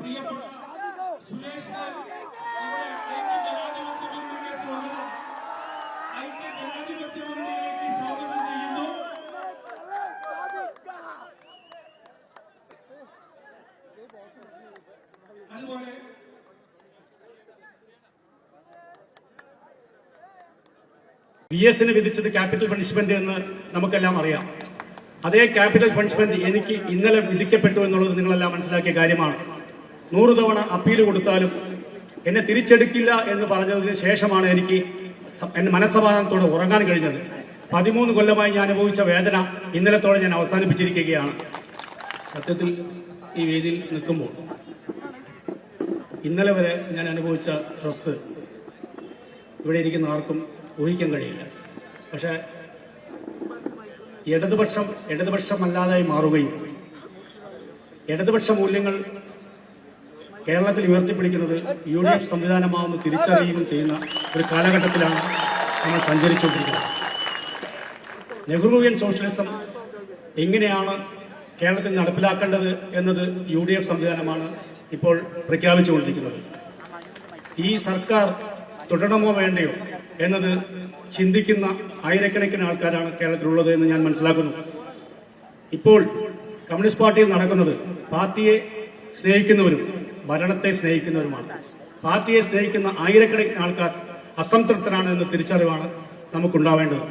പ്രിയപ്പെട്ട സുരേഷിന് ഐക്യജനാധിപത്യ മുന്നണിയിലേക്ക് സ്വാഗതം ചെയ്യുന്നു. അതുപോലെ VS-ന് വിധിച്ചത് ക്യാപിറ്റൽ പണിഷ്മെന്റ് എന്ന് നമുക്കെല്ലാം അറിയാം. അതേ ക്യാപിറ്റൽ പണിഷ്മെന്റ് എനിക്ക് ഇന്നലെ വിധിക്കപ്പെട്ടു എന്നുള്ളത് നിങ്ങളെല്ലാം മനസ്സിലാക്കിയ കാര്യമാണ്. 100 തവണ അപ്പീൽ കൊടുത്താലും എന്നെ തിരിച്ചെടുക്കില്ല എന്ന് പറഞ്ഞതിന് ശേഷമാണ് എനിക്ക് എന്റെ മനസ്സമാധാനത്തോടെ ഉറങ്ങാൻ കഴിഞ്ഞത്. 13 കൊല്ലമായി ഞാൻ അനുഭവിച്ച വേദന ഇന്നലത്തോടെ ഞാൻ അവസാനിപ്പിച്ചിരിക്കുകയാണ്. സത്യത്തിൽ ഈ വേദിയിൽ നിൽക്കുമ്പോൾ ഇന്നലെ വരെ ഞാൻ അനുഭവിച്ച സ്ട്രെസ് ഇവിടെ ഇരിക്കുന്ന ആർക്കും ഊഹിക്കാൻ കഴിയില്ല. പക്ഷേ ഇടതുപക്ഷമല്ലാതായി മാറുകയും ഇടതുപക്ഷ മൂല്യങ്ങൾ കേരളത്തിൽ ഉയർത്തിപ്പിടിക്കുന്നത് UDF സംവിധാനമാണെന്ന് തിരിച്ചറിയുകയും ചെയ്യുന്ന ഒരു കാലഘട്ടത്തിലാണ് നമ്മൾ സഞ്ചരിച്ചുകൊണ്ടിരിക്കുന്നത്. നെഹ്റുവിയൻ സോഷ്യലിസം എങ്ങനെയാണ് കേരളത്തിൽ നടപ്പിലാക്കേണ്ടത് എന്നത് UDF സംവിധാനമാണ് ഇപ്പോൾ പ്രഖ്യാപിച്ചുകൊണ്ടിരിക്കുന്നത്. ഈ സർക്കാർ തുടരണമോ വേണ്ടയോ എന്നത് ചിന്തിക്കുന്ന ആയിരക്കണക്കിന് ആൾക്കാരാണ് കേരളത്തിലുള്ളത് എന്ന് ഞാൻ മനസ്സിലാക്കുന്നു. ഇപ്പോൾ കമ്മ്യൂണിസ്റ്റ് പാർട്ടിയിൽ നടക്കുന്നത് പാർട്ടിയെ സ്നേഹിക്കുന്നവരും ഭരണത്തെ സ്നേഹിക്കുന്നവരുമാണ്. പാർട്ടിയെ സ്നേഹിക്കുന്ന ആയിരക്കണക്കിന് ആൾക്കാർ അസംതൃപ്തരാണ് എന്ന തിരിച്ചറിവാണ് നമുക്കുണ്ടാവേണ്ടത്.